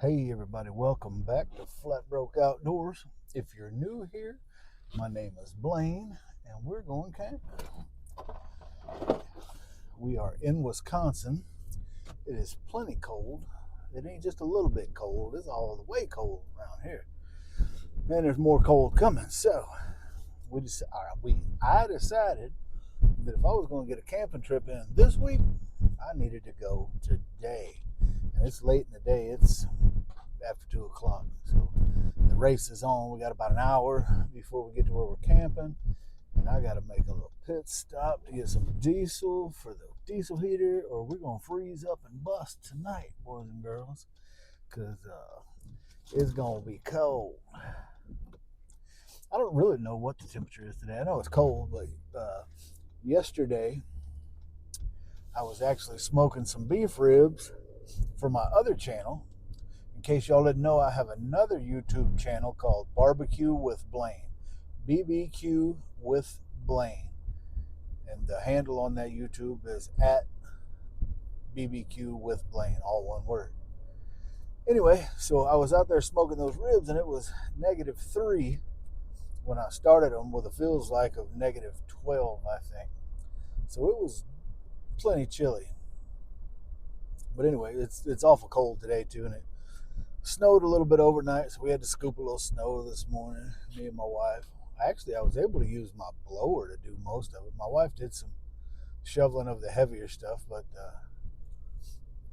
Hey everybody, welcome back to Flatbroke Outdoors. If you're new here, my name is Blaine and we're going camping. We are in Wisconsin. It is plenty cold. It ain't just a little bit cold, it's all the way cold around here. And there's more cold coming. So I decided that if I was going to get a camping trip in this week, I needed to go today. And it's late in the day. It's after 2 o'clock. So the race is on. We got about an hour before we get to where we're camping. And I got to make a little pit stop to get some diesel for the diesel heater, or we're going to freeze up and bust tonight, boys and girls, because it's going to be cold. I don't really know what the temperature is today. I know it's cold, but yesterday I was actually smoking some beef ribs for my other channel. In case y'all didn't know, I have another YouTube channel called Barbecue with Blaine. BBQ with Blaine. And the handle on that YouTube is at BBQ with Blaine, all one word. Anyway, so I was out there smoking those ribs and it was -3 when I started them, with a feels like of -12, I think. So it was plenty chilly. But anyway, it's awful cold today too, and it snowed a little bit overnight, so we had to scoop a little snow this morning, me and my wife. I was able to use my blower to do most of it. My wife did some shoveling of the heavier stuff, but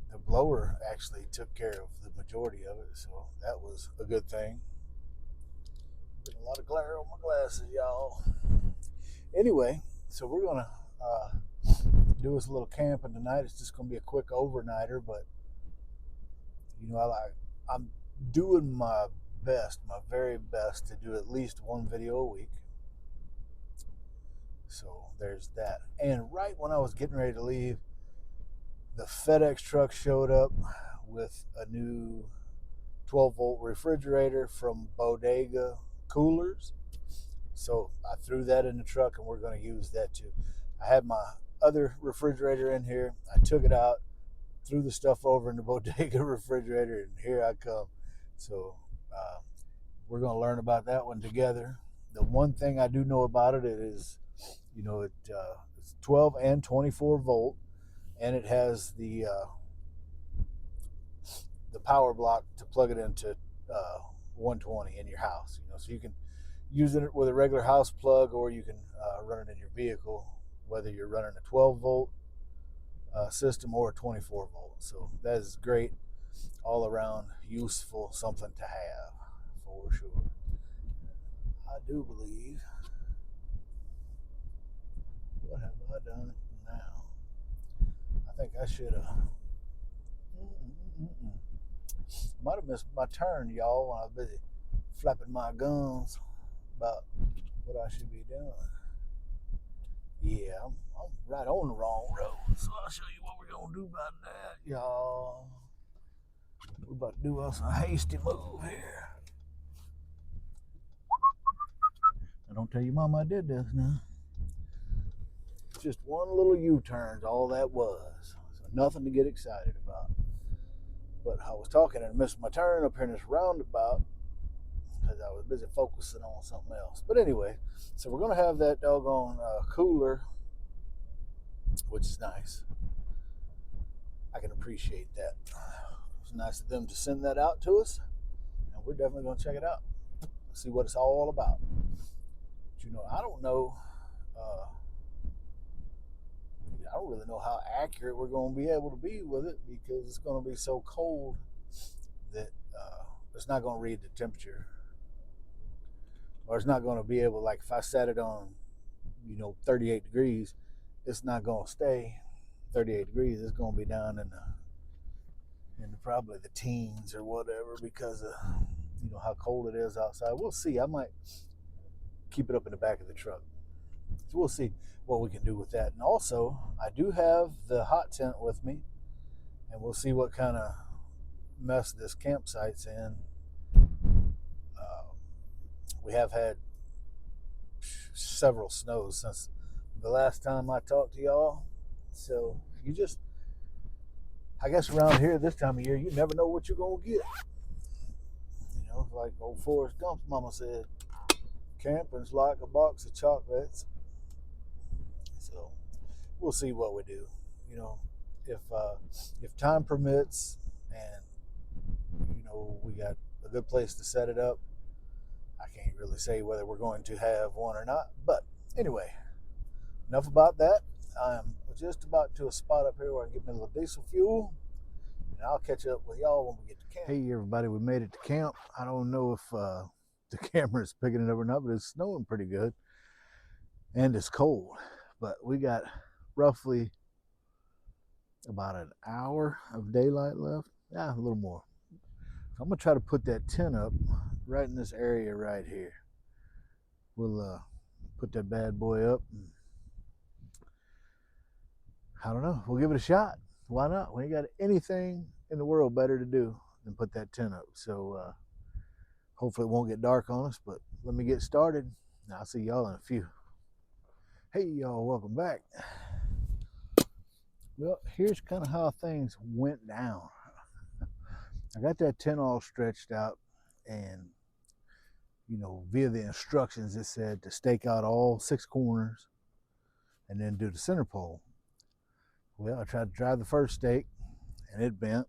the blower actually took care of the majority of it, so that was a good thing. Getting a lot of glare on my glasses, y'all. Anyway, so we're gonna do us a little camping tonight. It's just gonna be a quick overnighter, but I'm doing my very best to do at least one video a week. So there's that. And right when I was getting ready to leave, the FedEx truck showed up with a new 12-volt refrigerator from Bodega Coolers. So I threw that in the truck and we're going to use that too. I had my other refrigerator in here. I took it out, threw the stuff over in the Bodega refrigerator, and here I come. So we're going to learn about that one together. The one thing I do know about it is, it's 12 and 24 volt, and it has the power block to plug it into 120 in your house. So you can use it with a regular house plug, or you can run it in your vehicle, whether you're running a 12 volt system or a 24 volt. So that is great, all around useful, something to have for sure. I do believe. What have I done now? I think I should have. Might have missed my turn, y'all, when I was busy flapping my gums about what I should be doing. Yeah, I'm right on the wrong road, so I'll show you what we're going to do about that, y'all. We're about to do us a hasty move here. I don't tell your mama I did this now. Just one little U-turn, all that was. So nothing to get excited about. But I was talking and missed my turn up here in this roundabout because I was busy focusing on something else. But anyway, so we're going to have that doggone cooler, which is nice. I can appreciate that. It was nice of them to send that out to us, and we're definitely going to check it out. See what it's all about. But, I don't know. I don't really know how accurate we're going to be able to be with it, because it's going to be so cold that it's not going to read the temperature, or it's not going to be able, like if I set it on 38 degrees, it's not going to stay 38 degrees. It's going to be down in probably the teens or whatever, because of how cold it is outside. We'll see. I might keep it up in the back of the truck. So we'll see what we can do with that. And also, I do have the hot tent with me, and we'll see what kind of mess this campsite's in. We have had several snows since the last time I talked to y'all. So I guess around here this time of year, you never know what you're going to get. like old Forrest Gump's mama said, camping's like a box of chocolates. So we'll see what we do. You know, if time permits, and we got a good place to set it up. I can't really say whether we're going to have one or not. But anyway, enough about that. I'm just about to a spot up here where I can get me a little diesel fuel, and I'll catch up with y'all when we get to camp. Hey everybody, we made it to camp. I don't know if the camera is picking it up or not, but it's snowing pretty good and it's cold. But we got roughly about an hour of daylight left. Yeah, a little more. I'm gonna try to put that tent up right in this area right here. We'll put that bad boy up. I don't know. We'll give it a shot. Why not? We ain't got anything in the world better to do than put that tent up. So hopefully it won't get dark on us. But let me get started. I'll see y'all in a few. Hey y'all, welcome back. Well, here's kind of how things went down. I got that tent all stretched out, and via the instructions it said to stake out all 6 corners and then do the center pole. Well, I tried to drive the first stake and it bent.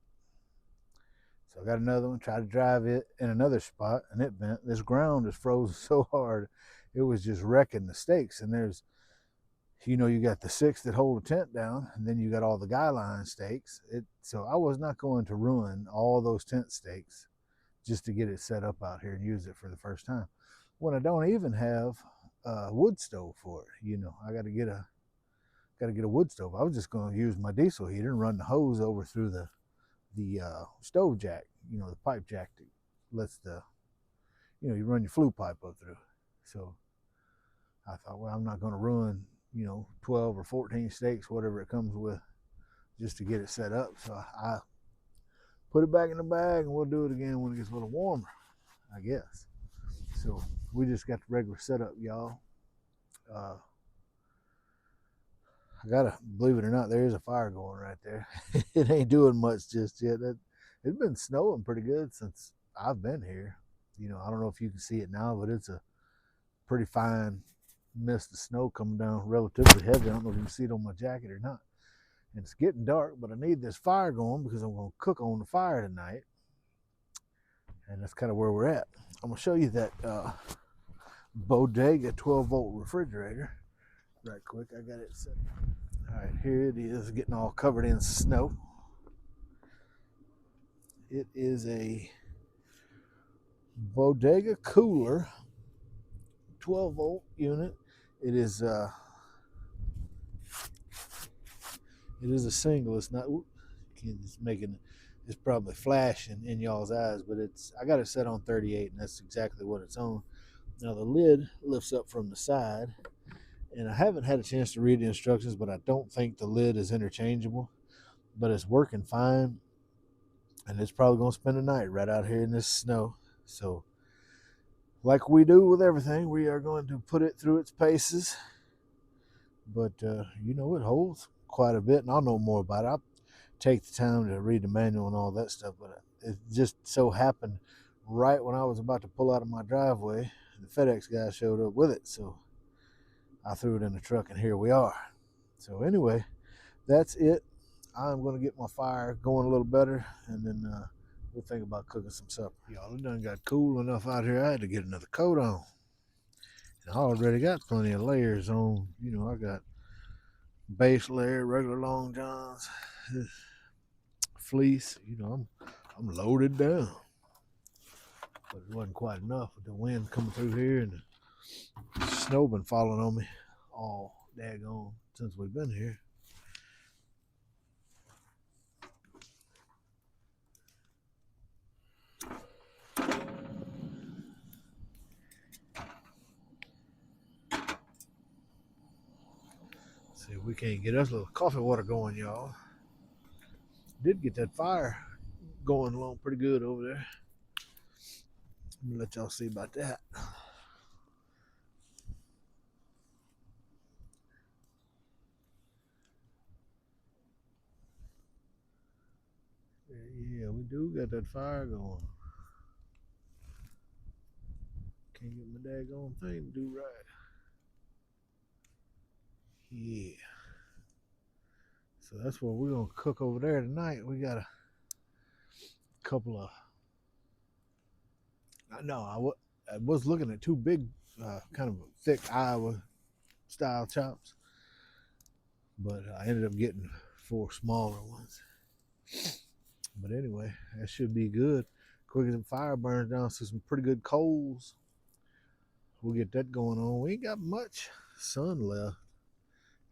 So I got another one, tried to drive it in another spot and it bent. This ground is frozen so hard, it was just wrecking the stakes. And there's, you got the 6 that hold the tent down, and then you got all the guy line stakes. So I was not going to ruin all those tent stakes just to get it set up out here and use it for the first time, when I don't even have a wood stove for it. I got to get a wood stove. I was just going to use my diesel heater and run the hose over through the stove jack, the pipe jack that lets you run your flue pipe up through. So I thought, well, I'm not going to ruin 12 or 14 steaks, whatever it comes with, just to get it set up. So I put it back in the bag, and we'll do it again when it gets a little warmer, I guess. So we just got the regular setup, y'all. I gotta, believe it or not, there is a fire going right there. It ain't doing much just yet. It's been snowing pretty good since I've been here. I don't know if you can see it now, but it's a pretty fine mist of snow coming down, relatively heavy. I don't know if you can see it on my jacket or not. And it's getting dark, but I need this fire going because I'm going to cook on the fire tonight. And that's kind of where we're at. I'm going to show you that Bodega 12-volt refrigerator right quick. I got it set. All right, here it is, getting all covered in snow. It is a Bodega cooler 12-volt unit. It is a single. It's not. It's probably flashing in y'all's eyes, but I got it set on 38, and that's exactly what it's on. Now the lid lifts up from the side, and I haven't had a chance to read the instructions, but I don't think the lid is interchangeable. But it's working fine, and it's probably going to spend the night right out here in this snow. So, like we do with everything, we are going to put it through its paces. But it holds quite a bit, and I'll know more about it. I'll take the time to read the manual and all that stuff, but it just so happened right when I was about to pull out of my driveway, the FedEx guy showed up with it. So I threw it in the truck, and here we are. So anyway, that's it. I'm going to get my fire going a little better, and then we'll think about cooking some supper. Y'all, it done got cool enough out here. I had to get another coat on. And I already got plenty of layers on. I got base layer, regular long johns, fleece. I'm loaded down. But it wasn't quite enough with the wind coming through here, and the snow been falling on me all daggone since we've been here. See if we can't get us a little coffee water going, y'all. Did get that fire going along pretty good over there. Let me let y'all see about that. Yeah, we do got that fire going. Can't get my daggone thing to do right. Yeah. So that's what we're gonna cook over there tonight. We got a couple of. I was looking at two big, kind of thick Iowa style chops, but I ended up getting 4 smaller ones. But anyway, that should be good. Quick as the fire burns down, so some pretty good coals. We'll get that going on. We ain't got much sun left.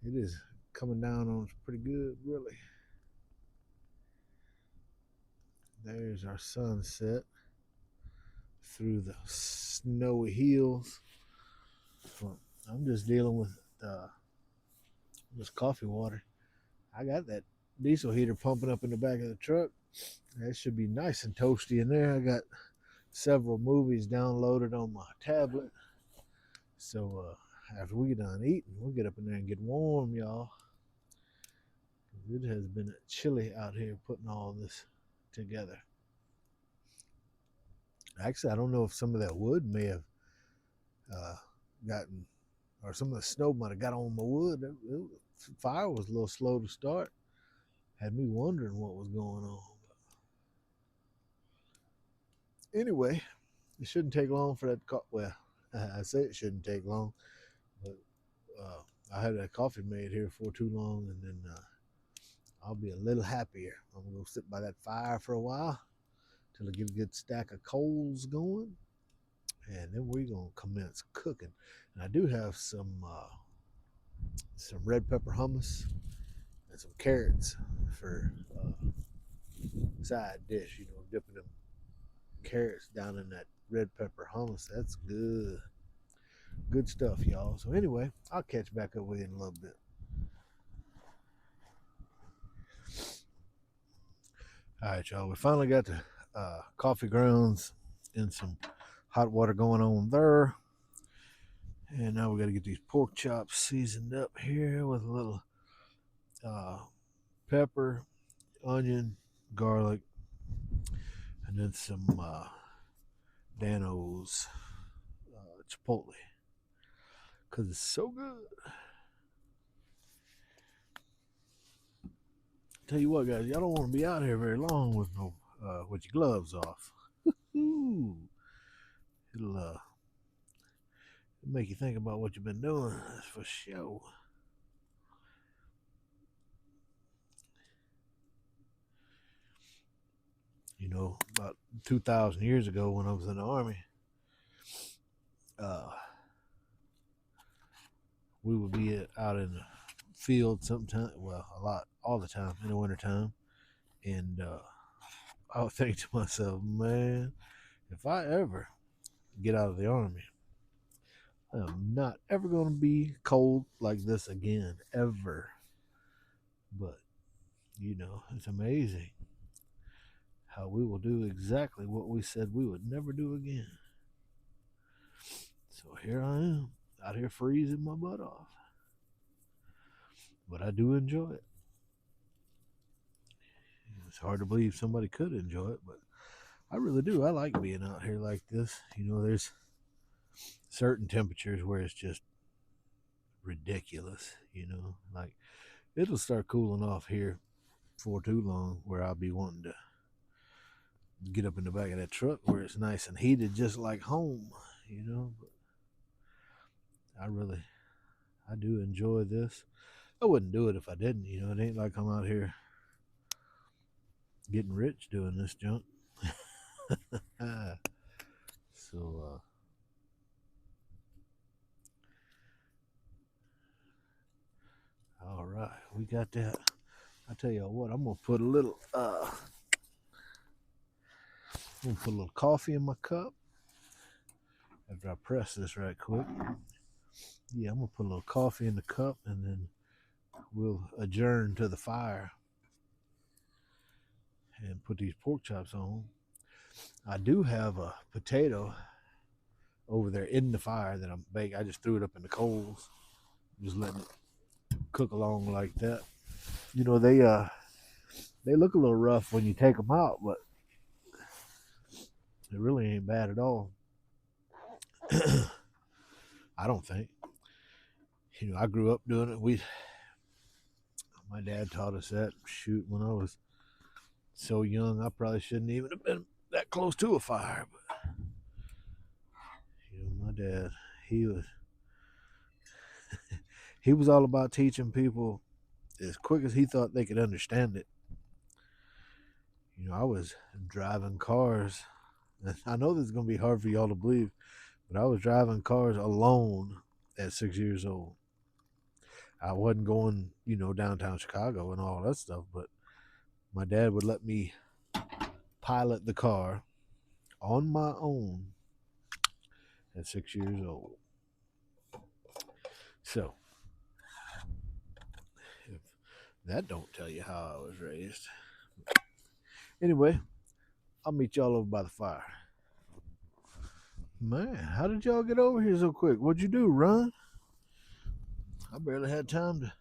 It is coming down on us pretty good, really. There's our sunset through the snowy hills. I'm just dealing with this coffee water. I got that diesel heater pumping up in the back of the truck. That should be nice and toasty in there. I got several movies downloaded on my tablet. So after we get done eating, we'll get up in there and get warm, y'all. It has been chilly out here putting all this together. Actually, I don't know if some of that wood may have gotten, or some of the snow might have got on my wood. The fire was a little slow to start. Had me wondering what was going on. Anyway, it shouldn't take long for that. Well, I say it shouldn't take long, but I had that coffee made here for too long, and then I'll be a little happier. I'm gonna go sit by that fire for a while till I get a good stack of coals going, and then we're gonna commence cooking. And I do have some red pepper hummus and some carrots for side dish. You know, dipping them carrots down in that red pepper hummus. That's good. Good stuff, y'all. So anyway, I'll catch back up with you in a little bit. All right, y'all. We finally got the coffee grounds and some hot water going on there. And now we got to get these pork chops seasoned up here with a little pepper, onion, garlic, and then some Dano's chipotle. Because it's so good. Tell you what, guys, y'all don't want to be out here very long with with your gloves off. Ooh, it'll make you think about what you've been doing. That's for sure. You know, about 2,000 years ago when I was in the Army, we would be out in the field sometime, well, a lot, all the time in the wintertime. And I would think to myself, man, if I ever get out of the Army, I am not ever going to be cold like this again, ever. But, you know, it's amazing how we will do exactly what we said we would never do again. So here I am, out here freezing my butt off. But I do enjoy it. It's hard to believe somebody could enjoy it, but I really do. I like being out here like this. You know, there's certain temperatures where it's just ridiculous, you know, like it'll start cooling off here for too long where I'll be wanting to get up in the back of that truck where it's nice and heated just like home, you know. But I do enjoy this. I wouldn't do it if I didn't, you know. It ain't like I'm out here getting rich doing this junk. So all right, we got that. I tell you what, I'm gonna put a little coffee in my cup after I press this right quick. Yeah, I'm gonna put a little coffee in the cup and then we'll adjourn to the fire and put these pork chops on. I do have a potato over there in the fire that I'm baking. I just threw it up in the coals, just letting it cook along like that. You know, they look a little rough when you take them out, but it really ain't bad at all. I don't think. I grew up doing it. My dad taught us that. Shoot, when I was so young, I probably shouldn't even have been that close to a fire. But my dad, he was he was all about teaching people as quick as he thought they could understand it. I was driving cars. I know this is going to be hard for y'all to believe, but I was driving cars alone at 6 years old. I wasn't going, downtown Chicago and all that stuff, but my dad would let me pilot the car on my own at 6 years old. So, if that don't tell you how I was raised. Anyway, I'll meet y'all over by the fire. Man, how did y'all get over here so quick? What'd you do, run? I barely had time to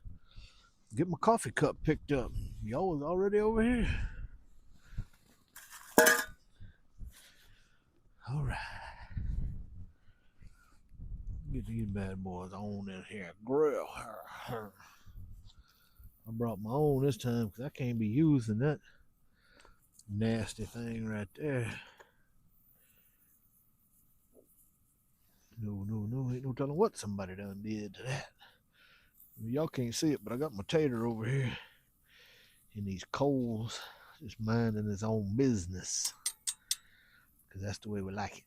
get my coffee cup picked up. Y'all was already over here? All right. Get these bad boys on in here. Grill. I brought my own this time because I can't be using that nasty thing right there. No. Ain't no telling what somebody done did to that. Y'all can't see it, but I got my tater over here in these coals, just minding his own business. Because that's the way we like it.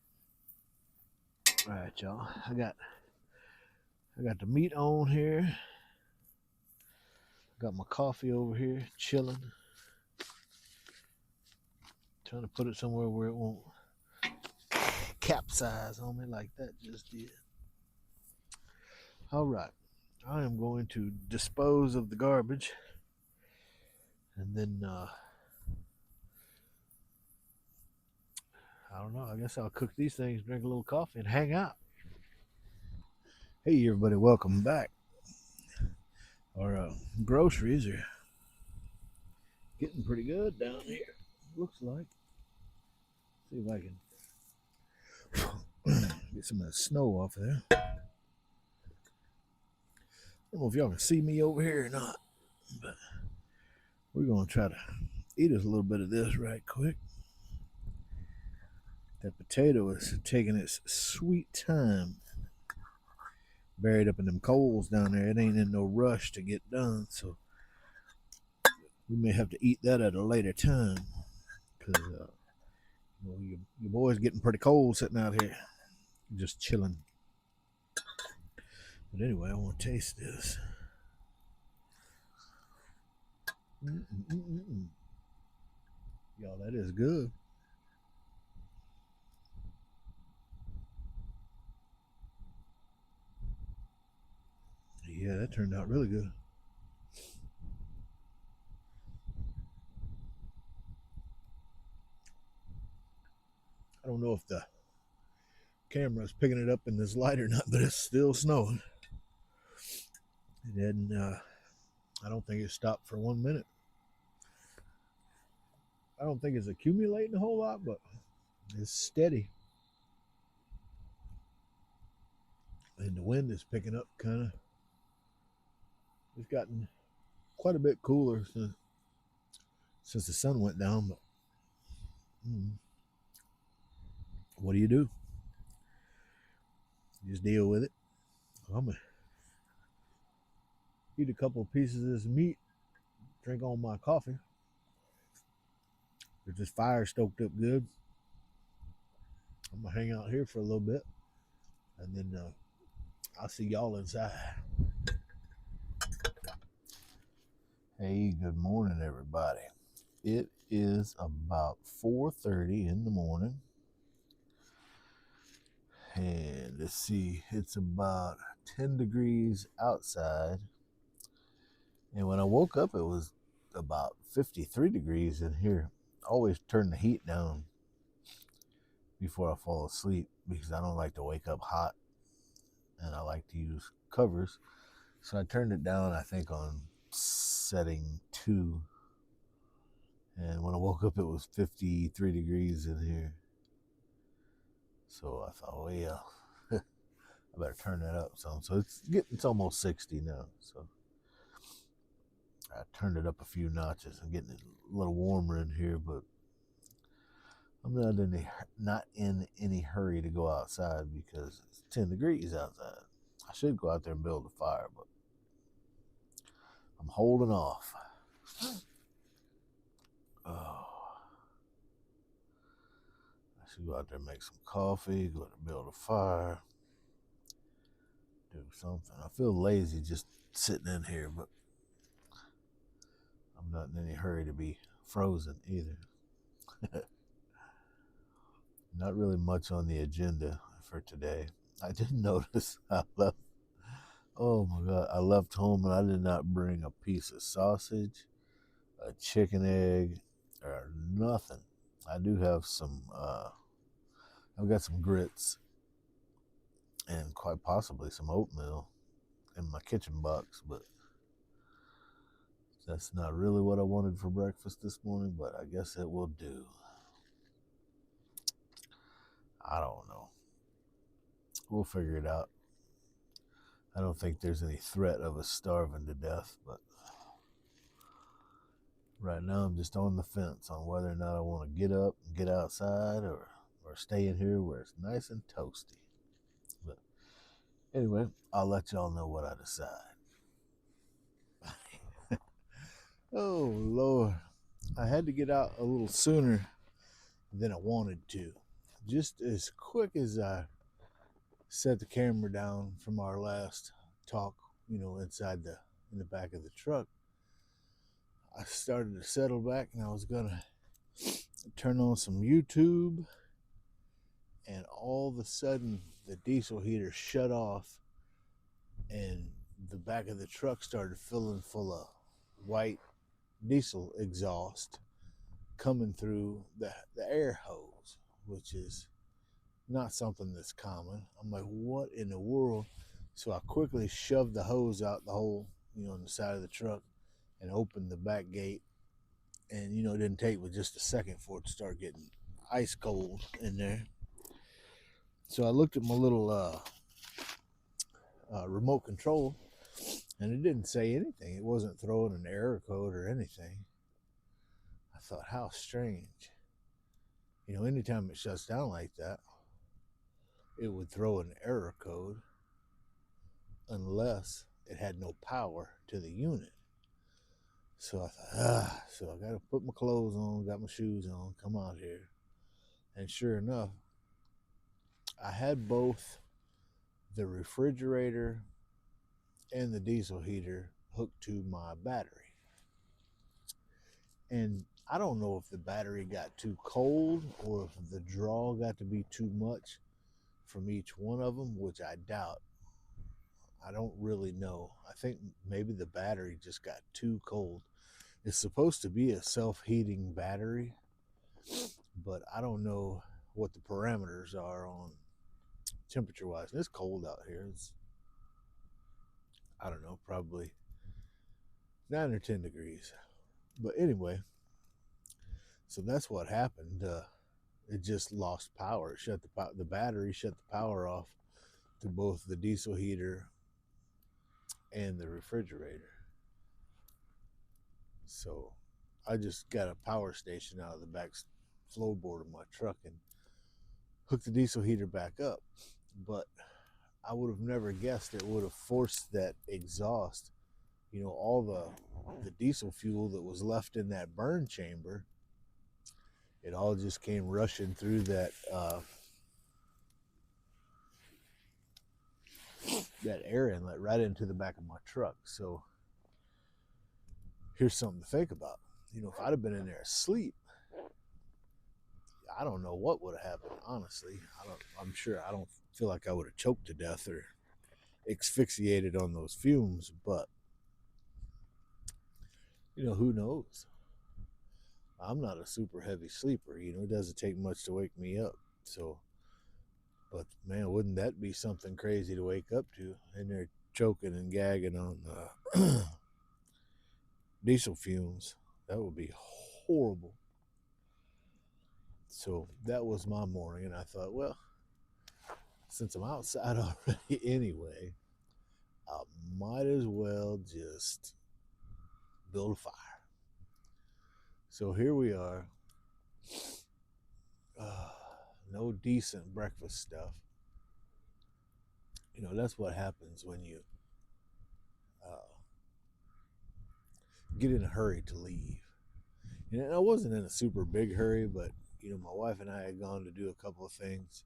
All right, y'all. I got the meat on here. Got my coffee over here, chilling. Trying to put it somewhere where it won't capsize on me like that just did. All right. I am going to dispose of the garbage. And then, I don't know. I guess I'll cook these things, drink a little coffee, and hang out. Hey, everybody. Welcome back. Our groceries are getting pretty good down here. Looks like. See if I can get some of the snow off of there. I don't know if y'all can see me over here or not, but we're going to try to eat us a little bit of this right quick. That potato is taking its sweet time. Buried up in them coals down there. It ain't in no rush to get done, so we may have to eat that at a later time. Because your boy's getting pretty cold sitting out here, just chilling. But anyway, I want to taste this. Y'all, that is good. Yeah, that turned out really good. I don't know if the camera's picking it up in this light or not, but it's still snowing. And I don't think it stopped for 1 minute. I don't think it's accumulating a whole lot, but it's steady. And the wind is picking up kind of. It's gotten quite a bit cooler since the sun went down, but what do? You just deal with it. I'm going to eat a couple of pieces of this meat, drink on my coffee. There's this fire stoked up good. I'm going to hang out here for a little bit, and then I'll see y'all inside. Hey, good morning, everybody. It is about 4:30 in the morning. And let's see, it's about 10 degrees outside. And when I woke up, it was about 53 degrees in here. I always turn the heat down before I fall asleep because I don't like to wake up hot. And I like to use covers. So I turned it down, I think, on setting 2. And when I woke up, it was 53 degrees in here. So I thought, well, I better turn that up some. So it's almost 60 now. So I turned it up a few notches. I'm getting it a little warmer in here, but I'm not in any hurry to go outside because it's 10 degrees outside. I should go out there and build a fire, but I'm holding off. Oh, I should go out there and make some coffee, go to build a fire, do something. I feel lazy just sitting in here, but I'm not in any hurry to be frozen either. Not really much on the agenda for today. I did notice oh my God, I left home and I did not bring a piece of sausage, a chicken egg, or nothing. I do have I've got some grits and quite possibly some oatmeal in my kitchen box, but that's not really what I wanted for breakfast this morning, but I guess it will do. I don't know. We'll figure it out. I don't think there's any threat of us starving to death, but right now I'm just on the fence on whether or not I want to get up and get outside or stay in here where it's nice and toasty. But anyway, I'll let y'all know what I decide. Oh, Lord. I had to get out a little sooner than I wanted to. Just as quick as I set the camera down from our last talk, inside in the back of the truck, I started to settle back and I was gonna turn on some YouTube, and all of a sudden the diesel heater shut off and the back of the truck started filling full of white diesel exhaust coming through the air hose, which is not something that's common. I'm like, what in the world? So I quickly shoved the hose out the hole, on the side of the truck and opened the back gate. And, it didn't take but just a second for it to start getting ice cold in there. So I looked at my little remote control and it didn't say anything. It wasn't throwing an error code or anything. I thought, how strange. Anytime it shuts down like that, it would throw an error code unless it had no power to the unit. So I thought, so I got to put my clothes on, got my shoes on, come out here. And sure enough, I had both the refrigerator and the diesel heater hooked to my battery. And I don't know if the battery got too cold or if the draw got to be too much from each one of them, which I doubt. I don't really know. I think maybe the battery just got too cold. It's supposed to be a self-heating battery, but I don't know what the parameters are on temperature-wise. It's cold out here. I don't know, probably 9 or 10 degrees. But anyway, so that's what happened. It just lost power. It shut the battery shut the power off to both the diesel heater and the refrigerator. So I just got a power station out of the back floorboard of my truck and hooked the diesel heater back up. But I would have never guessed it would have forced that exhaust, all the diesel fuel that was left in that burn chamber. It all just came rushing through that air inlet right into the back of my truck. So here's something to think about. If I'd have been in there asleep, I don't know what would have happened. Honestly, I'm sure I don't feel like I would have choked to death or asphyxiated on those fumes, but who knows? I'm not a super heavy sleeper. It doesn't take much to wake me up. So, but man, wouldn't that be something crazy to wake up to? And they're choking and gagging on diesel fumes. That would be horrible. So that was my morning, and I thought, well, since I'm outside already anyway, I might as well just build a fire. So here we are. Uh, no decent breakfast stuff. You know, that's what happens when you uh, get in a hurry to leave. And I wasn't in a super big hurry, but you know, my wife and I had gone to do a couple of things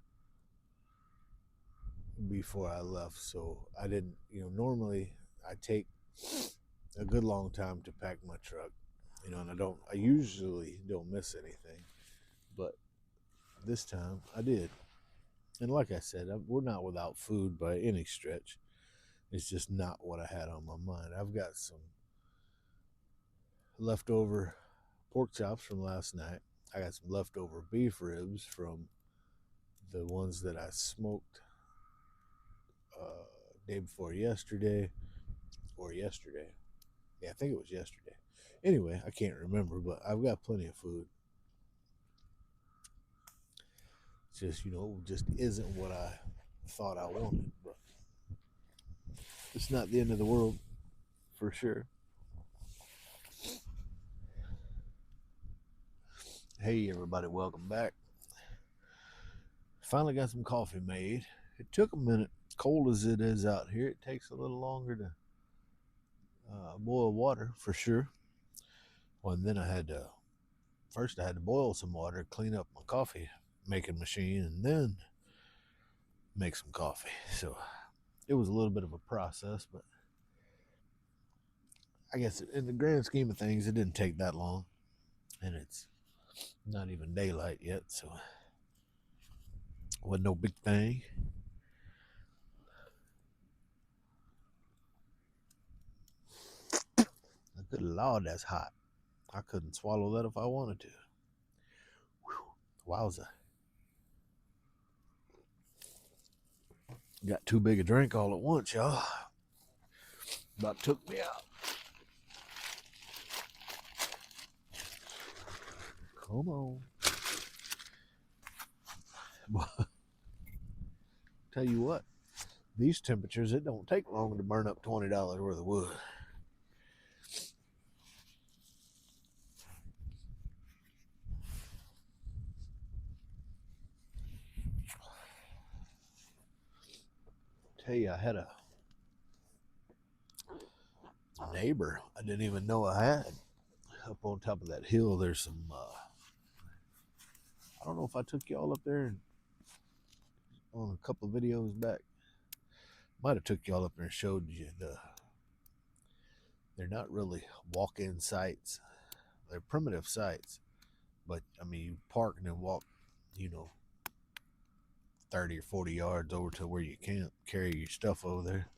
before I left, so I didn't. You know, normally I take a good long time to pack my truck. You know, and I usually don't miss anything, but this time I did. And like I said, we're not without food by any stretch. It's just not what I had on my mind. I've got some leftover pork chops from last night. I got some leftover beef ribs from the ones that I smoked day before yesterday, or yesterday. Yeah, I think it was yesterday. Anyway, I can't remember, but I've got plenty of food. It's just, you know, just isn't what I thought I wanted, but it's not the end of the world for sure. Hey, everybody, welcome back. Finally got some coffee made. It took a minute. Cold as it is out here, it takes a little longer to boil water for sure. Well, and then I had to boil some water, clean up my coffee making machine, and then make some coffee. So it was a little bit of a process, but I guess in the grand scheme of things, it didn't take that long, and it's not even daylight yet, so it wasn't no big thing. Good Lord, that's hot. I couldn't swallow that if I wanted to. Whew, wowza. Got too big a drink all at once, y'all. About took me out. Come on. Tell you what, these temperatures, it don't take long to burn up $20 worth of wood. Tell you, I had a neighbor I didn't even know I had up on top of that hill. There's some, I don't know if I took y'all up there on a couple of videos back. Might have took y'all up there and showed you they're not really walk-in sites. They're primitive sites, but I mean, you park and then walk, you know, 30 or 40 yards over to where you can't carry your stuff over there.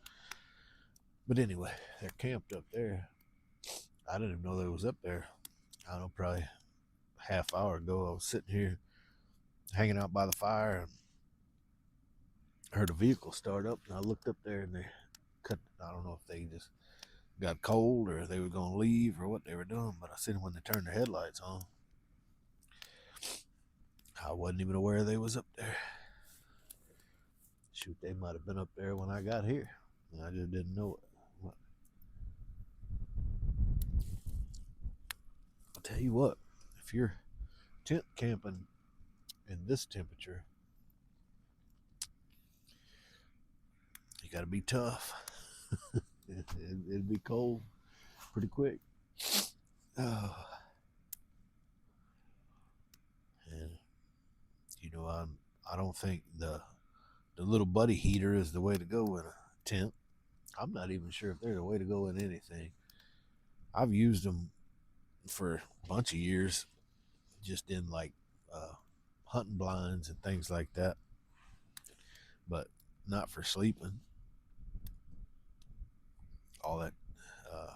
But anyway, they're camped up there. I didn't even know they was up there. I don't know, probably a half hour ago, I was sitting here hanging out by the fire and heard a vehicle start up, and I looked up there and they cut. I don't know if they just got cold or they were going to leave or what they were doing, but I seen them when they turned their headlights on. I wasn't even aware they was up there. Shoot, they might have been up there when I got here, and I just didn't know it. I'll tell you what, if you're tent camping in this temperature, you got to be tough. It'd be cold pretty quick. Oh. And you know, I don't think the little buddy heater is the way to go in a tent. I'm not even sure if they're the way to go in anything. I've used them for a bunch of years, just in like hunting blinds and things like that, but not for sleeping. All that uh,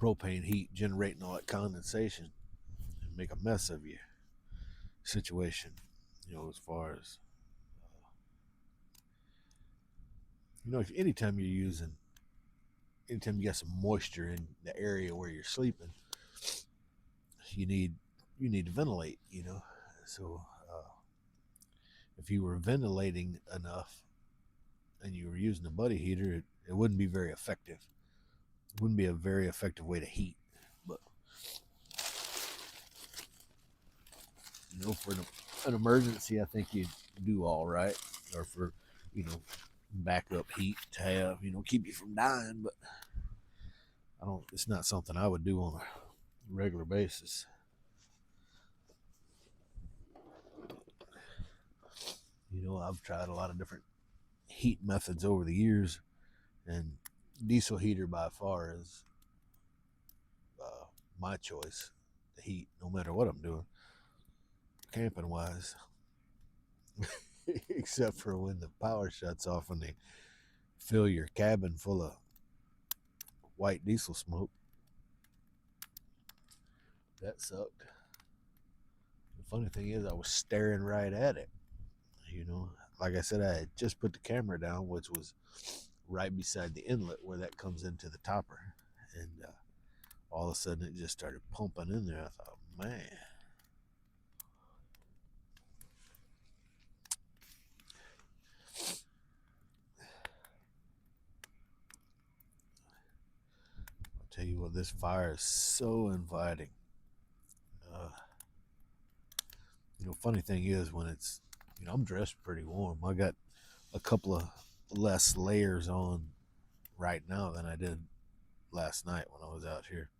propane heat generating all that condensation and make a mess of your situation. You know, as far as you know, if anytime you got some moisture in the area where you're sleeping, you need to ventilate. You know, so if you were ventilating enough and you were using a buddy heater, it wouldn't be very effective. It wouldn't be a very effective way to heat. But for an emergency, I think you'd do all right, or for backup heat to have, keep you from dying. But it's not something I would do on a regular basis. I've tried a lot of different heat methods over the years, and diesel heater by far is my choice to heat, no matter what I'm doing, camping wise. Except for when the power shuts off and they fill your cabin full of white diesel smoke. That sucked. The funny thing is, I was staring right at it. Like I said, I had just put the camera down, which was right beside the inlet where that comes into the topper. And all of a sudden it just started pumping in there. I thought, man. I'll tell you what, this fire is so inviting. Funny thing is, when it's, I'm dressed pretty warm. I got a couple of less layers on right now than I did last night when I was out here.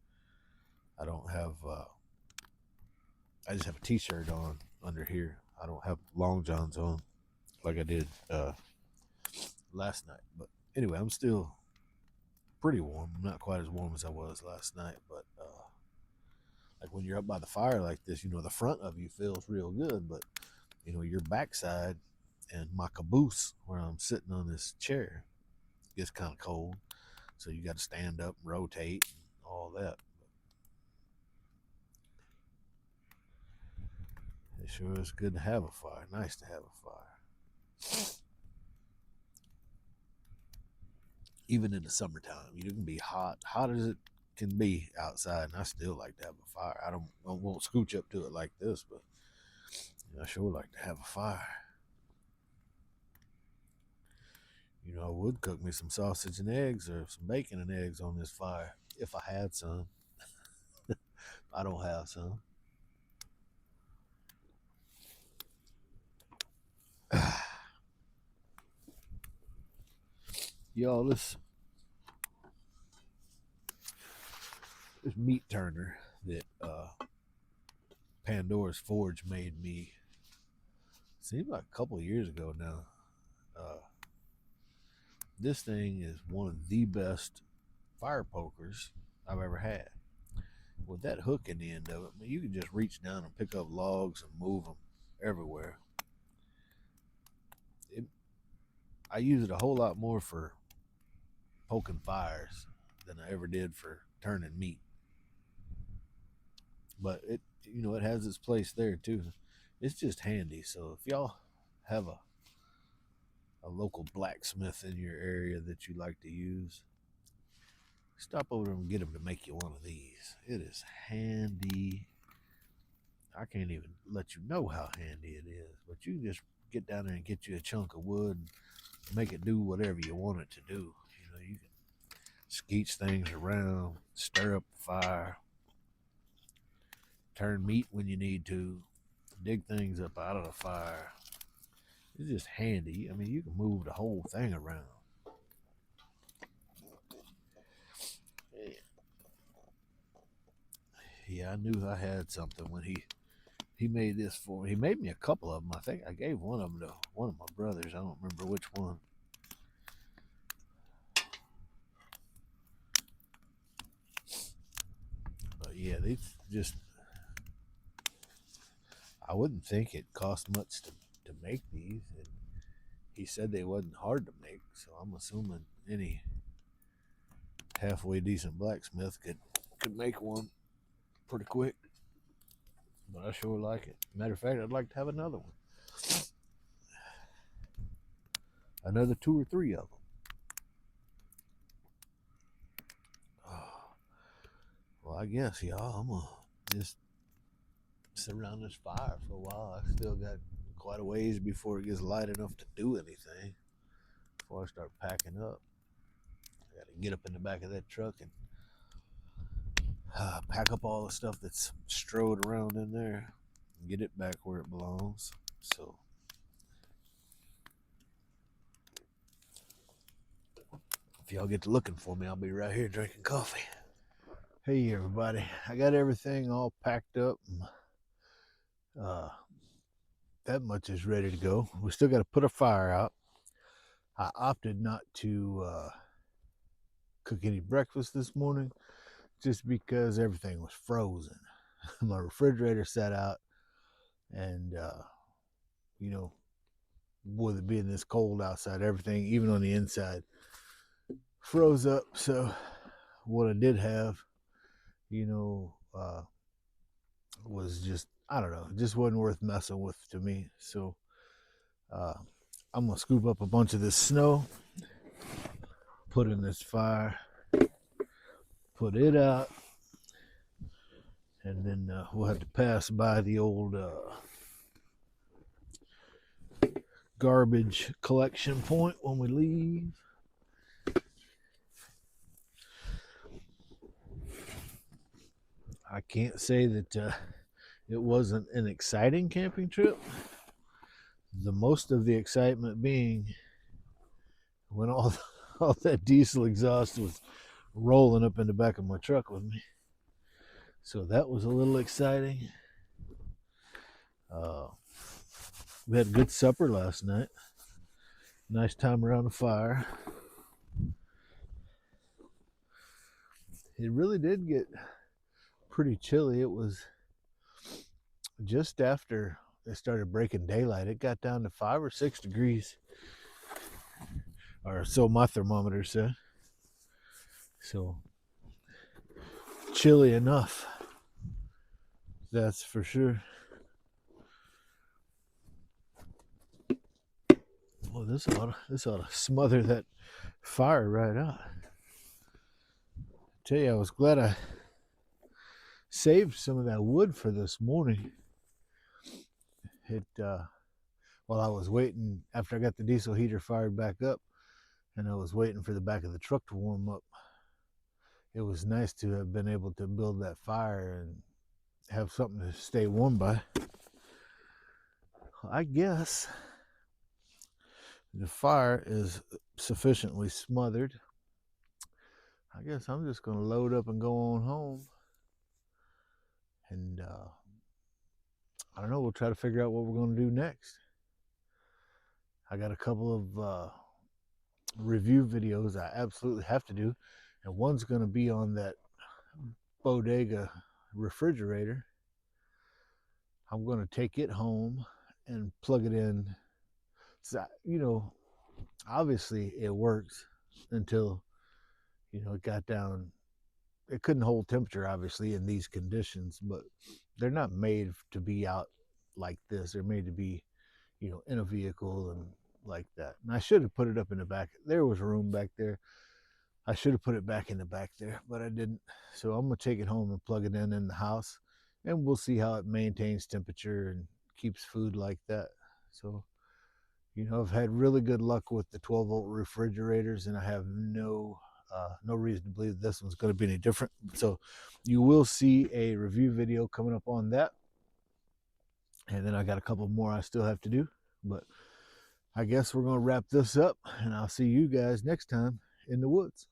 I don't have, I just have a t-shirt on under here. I don't have long johns on like I did last night. But anyway, I'm still pretty warm. I'm not quite as warm as I was last night, but like when you're up by the fire like this, the front of you feels real good, but your backside and my caboose where I'm sitting on this chair gets kind of cold, so you got to stand up and rotate and all that. It sure is good to have a fire. Nice to have a fire. Even in the summertime, you can be hot as it can be outside, and I still like to have a fire. I won't scooch up to it like this, but I sure like to have a fire. I would cook me some sausage and eggs or some bacon and eggs on this fire if I had some. I don't have some. Y'all, this meat turner that Pandora's Forge made me, seems like a couple of years ago now. This thing is one of the best fire pokers I've ever had. With that hook in the end of it, you can just reach down and pick up logs and move them everywhere. I use it a whole lot more for poking fires than I ever did for turning meat. But it has its place there too. It's just handy. So if y'all have a local blacksmith in your area that you like to use, stop over and get him to make you one of these. It is handy. I can't even let you know how handy it is. But you can just get down there and get you a chunk of wood and make it do whatever you want it to do. You can skeech things around, stir up the fire, turn meat when you need to, dig things up out of the fire. It's just handy. You can move the whole thing around. Yeah, I knew I had something when he made this for me. He made me a couple of them. I think I gave one of them to one of my brothers. I don't remember which one. But yeah, they just, I wouldn't think it cost much to make these. And he said they wasn't hard to make, so I'm assuming any halfway decent blacksmith could make one pretty quick. But I sure like it. Matter of fact, I'd like to have another one. Another 2 or 3 of them. Oh. Well, I guess, y'all, I'm going to just sit around this fire for a while. I still got quite a ways before it gets light enough to do anything. Before I start packing up, I gotta get up in the back of that truck and pack up all the stuff that's strode around in there and get it back where it belongs. So if y'all get to looking for me, I'll be right here drinking coffee. Hey everybody, I got everything all packed up. That much is ready to go. We still got to put a fire out. I opted not to cook any breakfast this morning just because everything was frozen. My refrigerator sat out, and you know, with it being this cold outside, everything, even on the inside, froze up. So what I did have, was just, I don't know, just wasn't worth messing with to me. So I'm gonna scoop up a bunch of this snow, put in this fire, put it out, and then we'll have to pass by the old garbage collection point when we leave. I can't say that it wasn't an exciting camping trip. The most of the excitement being when all that diesel exhaust was rolling up in the back of my truck with me. So that was a little exciting. We had a good supper last night. Nice time around the fire. It really did get pretty chilly. It was just after it started breaking daylight. It got down to 5 or 6 degrees, or so my thermometer said. So chilly enough, that's for sure. Well, this ought to smother that fire right out. Tell you, I was glad I saved some of that wood for this morning. While I was waiting, after I got the diesel heater fired back up, and I was waiting for the back of the truck to warm up, it was nice to have been able to build that fire and have something to stay warm by. I guess the fire is sufficiently smothered. I guess I'm just going to load up and go on home. And I don't know, we'll try to figure out what we're going to do next. I got a couple of review videos I absolutely have to do. And one's going to be on that bodega refrigerator. I'm going to take it home and plug it in. So, obviously it works until, it got down. It couldn't hold temperature, obviously, in these conditions, but they're not made to be out like this. They're made to be, in a vehicle and like that. And I should have put it up in the back. There was room back there. I should have put it back in the back there, but I didn't. So I'm going to take it home and plug it in the house, and we'll see how it maintains temperature and keeps food like that. So, I've had really good luck with the 12-volt refrigerators, and I have no reason to believe this one's going to be any different. So you will see a review video coming up on that. And then I got a couple more I still have to do. But I guess we're going to wrap this up, and I'll see you guys next time in the woods.